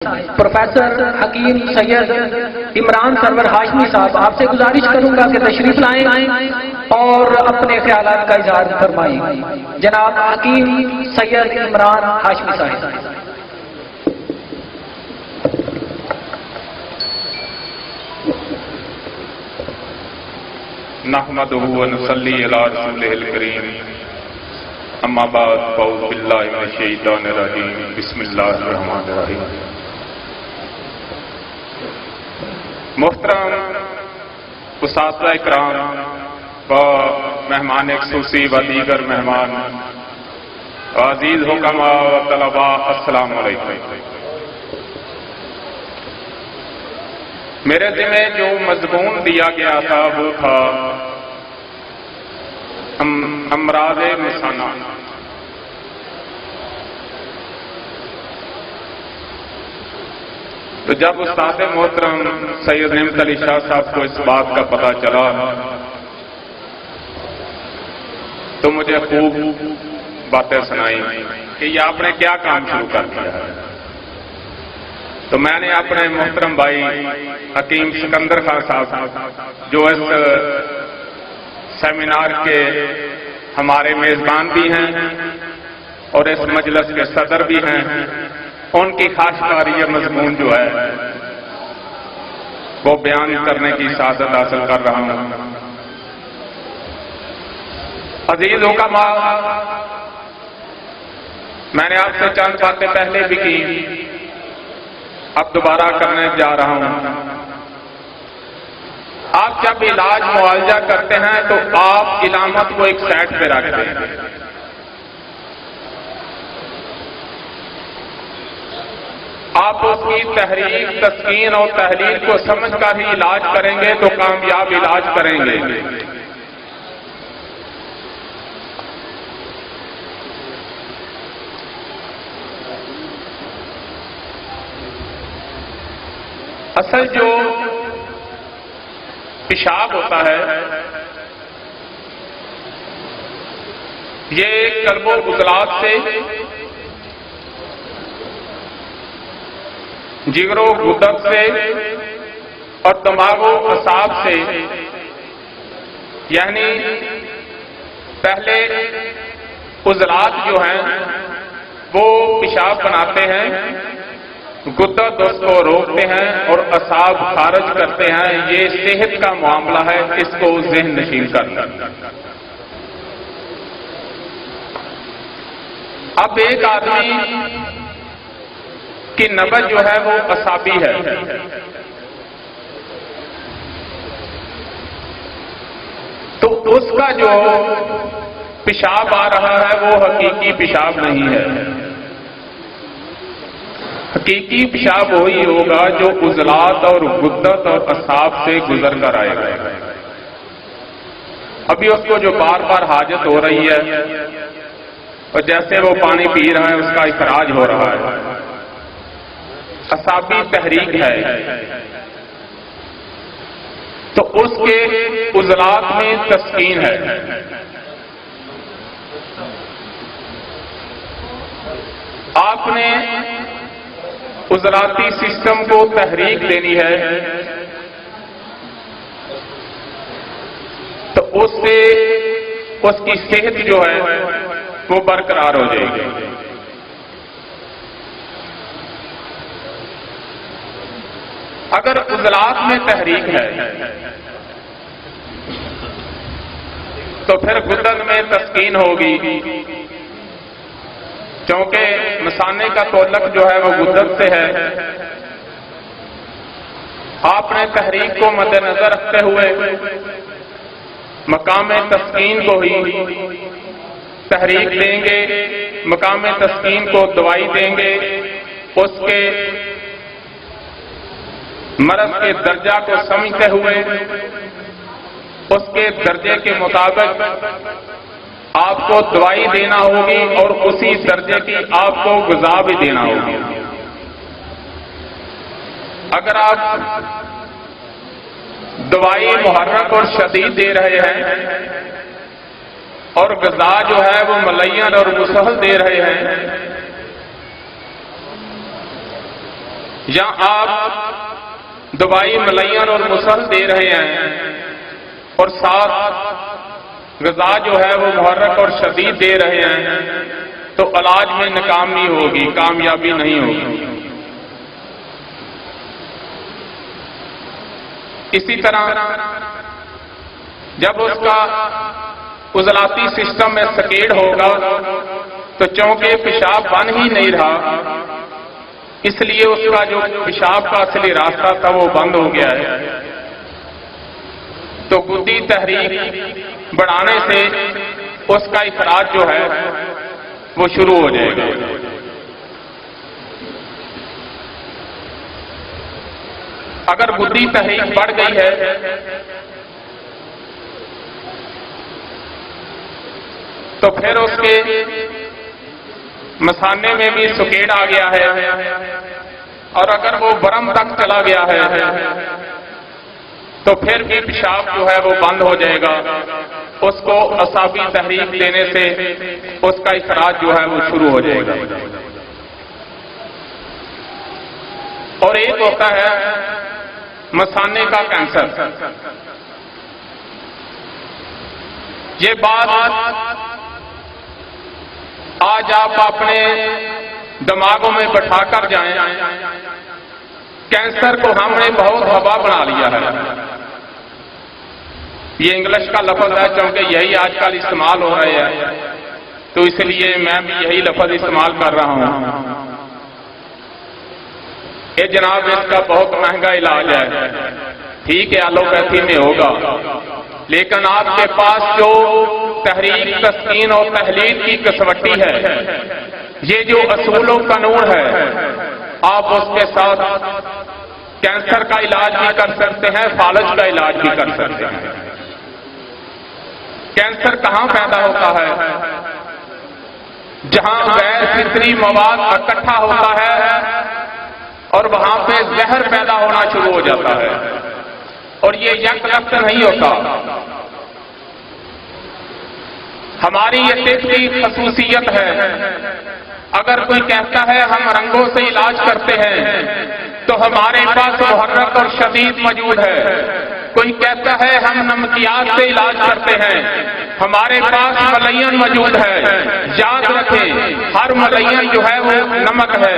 Professor حکیم سید عمران سرور ہاشمی صاحب، آپ سے گزارش کروں گا کہ تشریف لائیں اور اپنے خیالات کا اظہار فرمائیں۔ جناب حکیم سید عمران ہاشمی صاحب۔ نحمدہ ونصلی علی رسولہ الکریم، اما بعد فاعوذ باللہ من الشیطان الرجیم، بسم اللہ الرحمن الرحیم۔ محترم اساتذہ اکرام و مہمان خصوصی و دیگر مہمان و عزیز حکماء و طلباء، السلام علیکم۔ میرے ذمہ جو مضمون دیا گیا تھا وہ تھا امراض مثانہ۔ تو جب استاد محترم سید نعمت علی شاہ صاحب کو اس بات کا پتہ چلا تو مجھے خوب باتیں سنائی کہ یہ آپ نے کیا کام شروع کر دیا ہے۔ تو میں نے اپنے محترم بھائی حکیم سکندر خان صاحب جو اس سیمینار کے ہمارے میزبان بھی ہیں اور اس مجلس کے صدر بھی ہیں، ان کی خواہش پر یہ مضمون جو ہے وہ بیان کرنے کی سعادت حاصل کر رہا ہوں۔ عزیز حکماء، میں نے آپ سے چند باتیں پہلے بھی کی، اب دوبارہ کرنے جا رہا ہوں۔ آپ جب علاج معالجہ کرتے ہیں تو آپ علامت کو ایک سائڈ پہ رکھتے ہیں۔ آپ اس کی تحریک، تسکین اور تحلیل کو سمجھ کر ہی علاج کریں گے تو کامیاب علاج کریں گے۔ اصل جو پیشاب ہوتا ہے یہ قلب و عضلات سے، جگر و غدد سے اور دماغ و اعصاب سے، یعنی پہلے عضلات جو ہیں وہ پیشاب بناتے ہیں، غدد اس کو روکتے ہیں اور اعصاب خارج کرتے ہیں۔ یہ صحت کا معاملہ ہے، اس کو ذہن نشین کرنا۔ اب ایک آدمی کی نبض جو ہے وہ اعصابی ہے، تو اس کا جو پیشاب آ رہا ہے وہ حقیقی پیشاب نہیں ہے۔ حقیقی پیشاب وہی ہوگا جو عضلات اور غدد اور اعصاب سے گزر کر آئے گا۔ ابھی اس کو جو بار بار حاجت ہو رہی ہے اور جیسے وہ پانی پی رہا ہے اس کا اخراج ہو رہا ہے، اعصابی تحریک ہے، تو اس کے عضلات میں تسکین ہے۔ آپ نے عضلاتی سسٹم کو تحریک دینی ہے تو اس سے اس کی صحت جو ہے وہ برقرار ہو جائے گی۔ اگر عضلات میں تحریک ہے تو پھر غدد میں تسکین ہوگی، کیونکہ مثانے کا تعلق جو ہے وہ غدد سے ہے۔ آپ نے تحریک کو مد نظر رکھتے ہوئے مقام تسکین کو ہی تحریک دیں گے، مقام تسکین کو دوائی دیں گے، اس کے مرض کے درجہ کو سمجھتے ہوئے اس کے درجے کے مطابق آپ کو دوائی دینا ہوگی اور اسی درجے کی آپ کو غذا بھی دینا ہوگی۔ اگر آپ دوائی محرک اور شدید دے رہے ہیں اور غذا جو ہے وہ ملین اور مسہل دے رہے ہیں یا آپ دوائی ملین اور مسل دے رہے ہیں اور ساتھ غذا جو ہے وہ محرک اور شدید دے رہے ہیں تو علاج میں ناکامی ہوگی، کامیابی نہیں ہوگی۔ اسی طرح جب اس کا عضلاتی سسٹم میں سکیڑ ہوگا تو چونکہ پیشاب بن ہی نہیں رہا، اس لیے اس کا جو پیشاب کا اصلی راستہ تھا وہ بند ہو گیا ہے، تو گدی تحریک بڑھانے سے اس کا اخراج جو ہے وہ شروع ہو جائے گا۔ اگر گدی تحریک بڑھ گئی ہے تو پھر اس کے مثانے میں بھی سکیڑ آ گیا ہے، اور اگر وہ برم تک چلا گیا ہے تو پھر بھی پیشاب جو ہے وہ بند ہو جائے گا، اس کو اعصابی تحریک دینے سے اس کا اخراج جو ہے وہ شروع ہو جائے گا۔ اور ایک ہوتا ہے مثانے کا کینسر۔ یہ بات آج آپ اپنے دماغوں میں بٹھا کر جائیں، کینسر کو ہم نے بہت ہوا بنا لیا ہے۔ یہ انگلش کا لفظ ہے چونکہ یہی آج کل استعمال ہو رہے ہیں، تو اس لیے میں بھی یہی لفظ استعمال کر رہا ہوں۔ کہ جناب اس کا بہت مہنگا علاج ہے، ٹھیک ہے ایلوپیتھی میں ہوگا، لیکن آپ کے پاس جو تحریک، تسکین اور تحلیل کی کسوٹی ہے، یہ جو اصول و قانون ہے، آپ اس کے ساتھ کینسر کا علاج بھی کر سکتے ہیں، فالج کا علاج بھی کر سکتے ہیں۔ کینسر کہاں پیدا ہوتا ہے؟ جہاں غیر فطری مواد اکٹھا ہوتا ہے اور وہاں پہ زہر پیدا ہونا شروع ہو جاتا ہے، اور یہ یک وقت نہیں ہوتا۔ ہماری یہ طب کی خصوصیت ہے، اگر کوئی کہتا ہے ہم رنگوں سے علاج کرتے ہیں تو ہمارے پاس محرک اور شدید موجود ہے۔ کوئی کہتا ہے ہم نمکیات سے علاج کرتے ہیں، ہمارے پاس ملین موجود ہے۔ یاد رکھیں ہر ملین جو ہے وہ نمک ہے،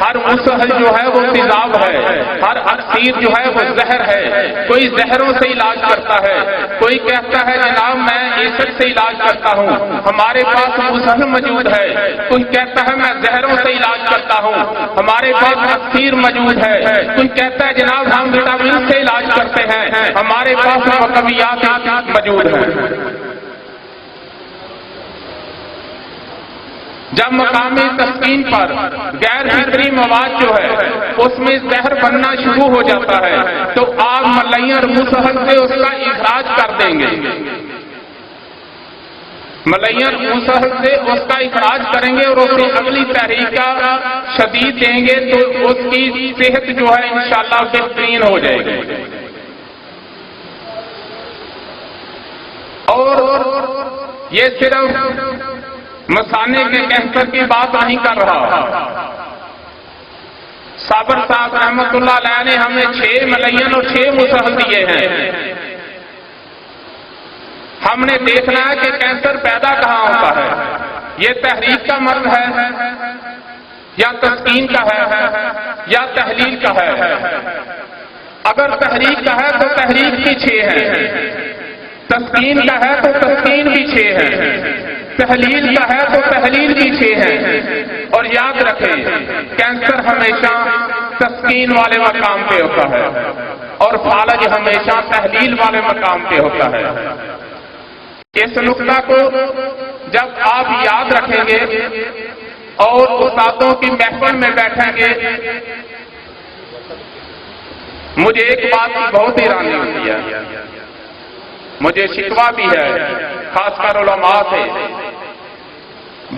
ہر مسحل جو ہے وہ تیزاب ہے، ہر اکسیر جو ہے وہ زہر ہے۔ کوئی زہروں سے علاج کرتا ہے، کوئی کہتا ہے جناب میں ایسڈ سے علاج کرتا ہوں، ہمارے پاس مسحل موجود ہے۔ کوئی کہتا ہے میں زہروں سے علاج کرتا ہوں، ہمارے پاس اکسیر موجود ہے۔ کوئی کہتا ہے جناب ہم وٹامن سے علاج کرتے ہیں، ہمارے پاس مقویات موجود ہیں۔ جب مقامی تسکین پر غیر فطری مواد جو ہے اس میں زہر بننا شروع ہو جاتا ہے تو آپ ملین اور مسحل سے اس کا اخراج کر دیں گے، ملین مسحل سے اس کا اخراج کریں گے اور اسے اگلی تحریک کا شدید دیں گے تو اس کی صحت جو ہے انشاءاللہ بہترین ہو جائے گی۔ اور یہ صرف مثانے کے کینسر کی بات نہیں کر رہا۔ صابر صاحب رحمت اللہ علیہ نے ہمیں 6 ملین اور 6 مسحل دیے ہیں۔ ہم نے دیکھنا ہے کہ کینسر پیدا کہاں ہوتا ہے، یہ تحریک کا مرض ہے یا تسکین کا ہے یا تحلیل کا ہے۔ اگر تحریک کا ہے تو تحریک بھی 6 ہے، تسکین کا ہے تو تسکین بھی 6 ہے، تحلیل کا ہے تو تحلیل بھی 6 ہے۔ اور یاد رکھیں کینسر ہمیشہ تسکین والے مقام پہ ہوتا ہے اور فالج ہمیشہ تحلیل والے مقام پہ ہوتا ہے۔ اس نقطہ کو جب آپ یاد رکھیں گے اور استادوں کی محفل میں بیٹھیں گے، مجھے ایک بات کی بہت حیرانی ہوتی ہے، مجھے شکوہ بھی ہے خاص کر علماء سے،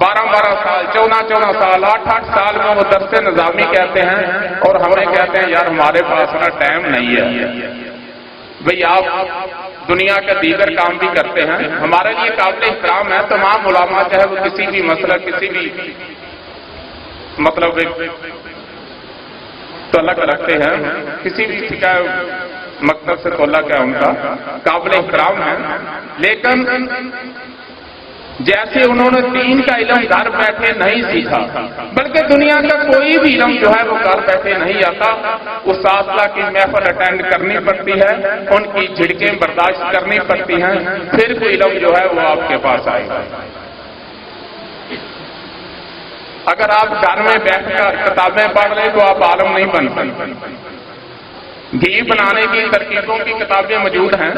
12 سال 14 سال 8 سال میں وہ درس نظامی کہتے ہیں اور ہمیں کہتے ہیں یار ہمارے پاس نا ٹائم نہیں ہے۔ بھئی آپ دنیا کے دیگر کام بھی کرتے ہیں، ہمارے لیے قابل احترام ہے تمام علماء چاہے وہ کسی بھی مسئلہ کسی بھی مطلب تعلق رکھتے ہیں، کسی بھی فقہ مکتب سے تعلق ہے ان کا، قابل احترام ہے، لیکن جیسے انہوں نے دین کا علم گھر بیٹھے نہیں سیکھا، بلکہ دنیا کا کوئی بھی علم جو ہے وہ گھر بیٹھے نہیں آتا، اساتذہ کی محفل اٹینڈ کرنی پڑتی ہے، ان کی جھڑکیں برداشت کرنی پڑتی ہیں، پھر کوئی علم جو ہے وہ آپ کے پاس آئے گا۔ اگر آپ گھر میں بیٹھ کر کتابیں پڑھ لیں تو آپ عالم نہیں بن سکتے۔ گھی بنانے کی ترکیبوں کی کتابیں موجود ہیں،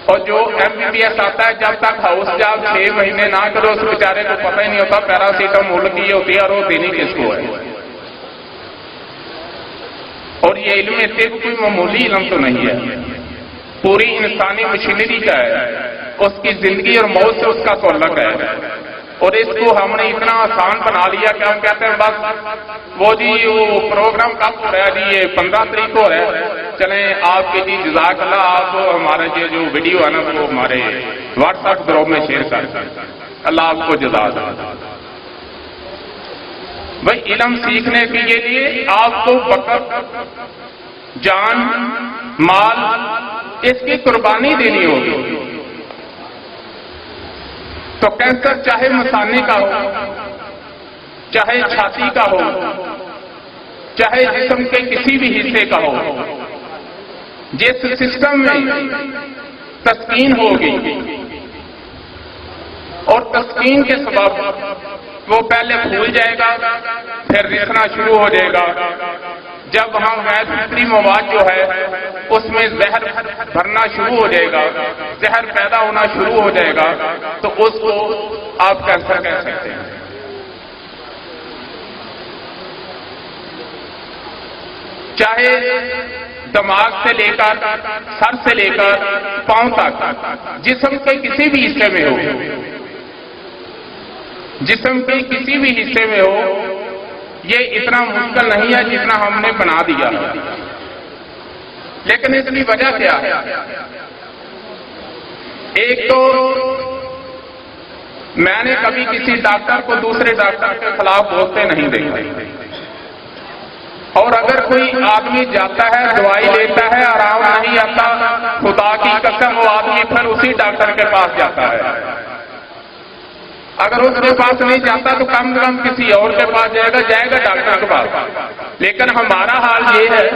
اور جو MBBS آتا ہے جب تک ہاؤس جاب 6 مہینے نہ کرو اس بیچارے کو پتہ ہی نہیں ہوتا پیراسیٹامول کی ہوتی ہے اور وہ دینی کس کو ہے۔ اور یہ علم طب کوئی معمولی علم تو نہیں ہے، پوری انسانی مشینری کا ہے، اس کی زندگی اور موت سے اس کا تعلق ہے، اور اس کو ہم نے اتنا آسان بنا لیا کہ ہم کہتے ہیں بس وہ جی وہ پروگرام کب ہو رہا ہے جی یہ 15 تاریخ کو ہو رہا ہے، چلیں آپ کے جی جزاک اللہ، آپ ہمارے جو ویڈیو ہے نا وہ ہمارے واٹس ایپ گروپ میں شیئر کر دیں، اللہ آپ کو جزا دے۔ بھائی علم سیکھنے کے لیے آپ کو وقت، جان، مال اس کی قربانی دینی ہوگی۔ تو کینسر چاہے مثانے کا ہو، چاہے چھاتی کا ہو، چاہے جسم کے کسی بھی حصے کا ہو، جس سسٹم میں تسکین ہوگی اور تسکین کے سبب وہ پہلے پھول جائے گا، پھر رسنا شروع ہو جائے گا۔ جب وہاں غیر فطری مواد جو ہے اس میں زہر بھرنا شروع ہو جائے گا، زہر پیدا ہونا شروع ہو جائے گا، تو اس کو آپ کینسر کہہ سکتے ہیں۔ چاہے دماغ سے لے کر، سر سے لے کر پاؤں تک، جسم کے کسی بھی حصے میں ہو، جسم کے کسی بھی حصے میں ہو، یہ اتنا مشکل نہیں ہے جتنا ہم نے بنا دیا، لیکن اس کی وجہ کیا ہے؟ ایک تو میں نے کبھی کسی ڈاکٹر کو دوسرے ڈاکٹر کے خلاف بولتے نہیں دیکھا، اور اگر کوئی آدمی جاتا ہے دوائی لیتا ہے آرام نہیں آتا، خدا کی قسم وہ آدمی پھر اسی ڈاکٹر کے پاس جاتا ہے۔ اگر اس کے پاس نہیں جاتا تو کم سے کم کسی اور کے پاس جائے گا ڈاکٹر کے پاس۔ لیکن ہمارا حال یہ ہے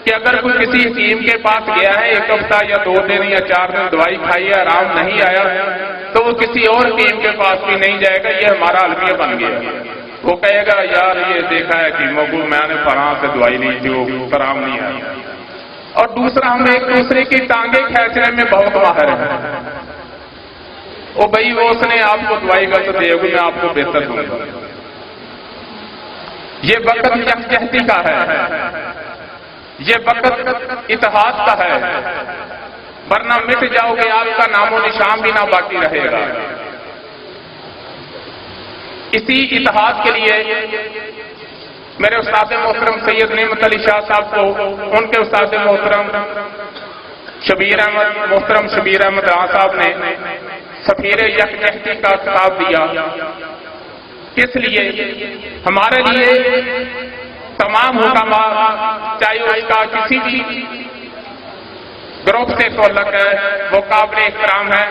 کہ اگر کوئی کسی حکیم کے پاس گیا ہے، 1 ہفتہ یا 2 دن یا 4 دن دوائی کھائی ہے، آرام نہیں آیا، تو وہ کسی اور حکیم کے پاس بھی نہیں جائے گا، یہ ہمارا المیہ بن گیا۔ وہ کہے گا یار یہ دیکھا ہے کہ میں نے فلاں سے دوائی لی تھی وہ آرام نہیں آیا۔ اور دوسرا ہم ایک دوسرے کی ٹانگیں کھینچنے میں بہت ماہر ہیں، وہ بھائی وہ اس نے آپ کو دوائی غلط دے گی، میں آپ کو بہتر دوں گا۔ یہ وقت یکجہتی کا ہے، یہ وقت اتحاد کا ہے، ورنہ مٹ جاؤ گے، آپ کا نام و نشان بھی نہ باقی رہے گا۔ اسی اتحاد کے لیے میرے استاد محترم سید نعمت علی شاہ صاحب کو ان کے استاد محترم محترم شبیر احمد صاحب نے سفیر یکجہتی کا خطاب دیا۔ کس لیے؟ ہمارے لیے تمام حکامات، چاہے اس کا کسی بھی گروپ سے تعلق ہے، وہ قابل احترام ہے،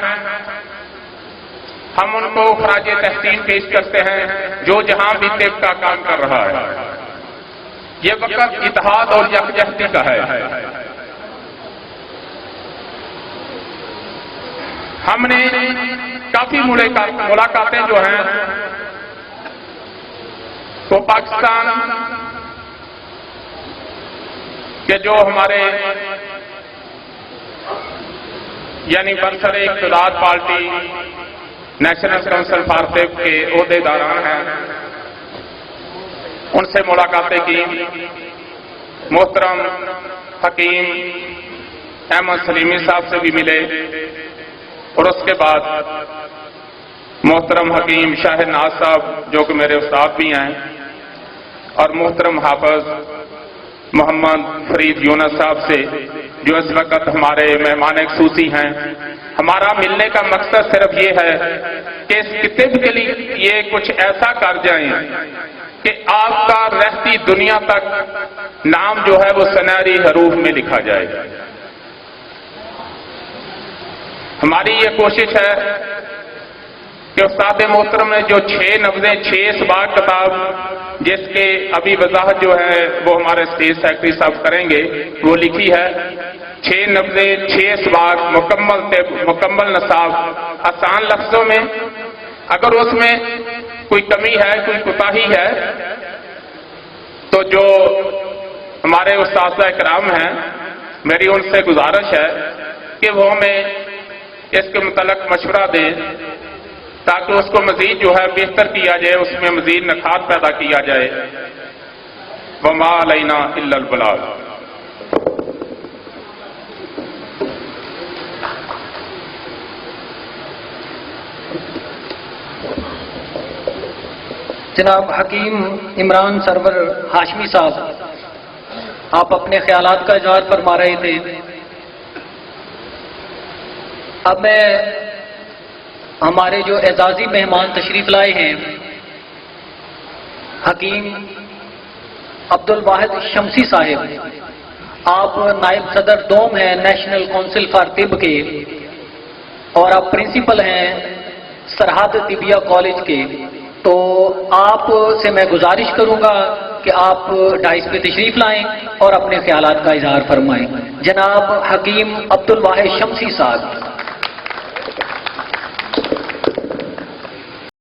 ہم ان کو خراج تحسین پیش کرتے ہیں جو جہاں بھی طب کا کام کر رہا ہے۔ یہ وقت اتحاد اور یکجہتی کا ہے۔ ہم نے کافی ملاقاتیں جو ہیں تو پاکستان کے جو ہمارے یعنی برسر اقتدار پارٹی نیشنل کونسل فار طب کے عہدے داران ہیں، ان سے ملاقاتیں کی۔ محترم حکیم احمد سلیمی صاحب سے بھی ملے، اور اس کے بعد محترم حکیم شاہ ناز صاحب جو کہ میرے استاد بھی ہیں، اور محترم حافظ محمد فرید یونس صاحب سے جو اس وقت ہمارے مہمان خصوصی ہیں۔ ہمارا ملنے کا مقصد صرف یہ ہے کہ اس طب کے لیے یہ کچھ ایسا کر جائیں کہ آپ کا رہتی دنیا تک نام جو ہے وہ سنہری حروف میں لکھا جائے. ہماری یہ کوشش ہے کہ استاد محترم نے جو 6 نبضیں 6 اسباق کتاب جس کے ابھی وضاحت جو ہے وہ ہمارے اسٹیج سیکرٹری صاحب کریں گے وہ لکھی ہے. 6 نبضیں 6 اسباق مکمل نصاب آسان لفظوں میں. اگر اس میں کوئی کمی ہے کوئی کوتاہی ہے تو جو ہمارے اساتذہ کرام ہیں میری ان سے گزارش ہے کہ وہ ہمیں اس کے متعلق مشورہ دیں تاکہ اس کو مزید جو ہے بہتر کیا جائے، اس میں مزید نکات پیدا کیا جائے. وما علینا الا البلاغ. جناب حکیم عمران سرور ہاشمی صاحب، آپ اپنے خیالات کا اظہار فرما رہے تھے. اب میں ہمارے جو اعزازی مہمان تشریف لائے ہیں حکیم عبد الواحد شمسی صاحب، آپ نائب صدر دوم ہیں نیشنل کونسل فار طب کے اور آپ پرنسپل ہیں سرحد طبیہ کالج کے. تو آپ سے میں گزارش کروں گا کہ آپ ڈائس پہ تشریف لائیں اور اپنے خیالات کا اظہار فرمائیں. جناب حکیم عبد الواحد شمسی صاحب.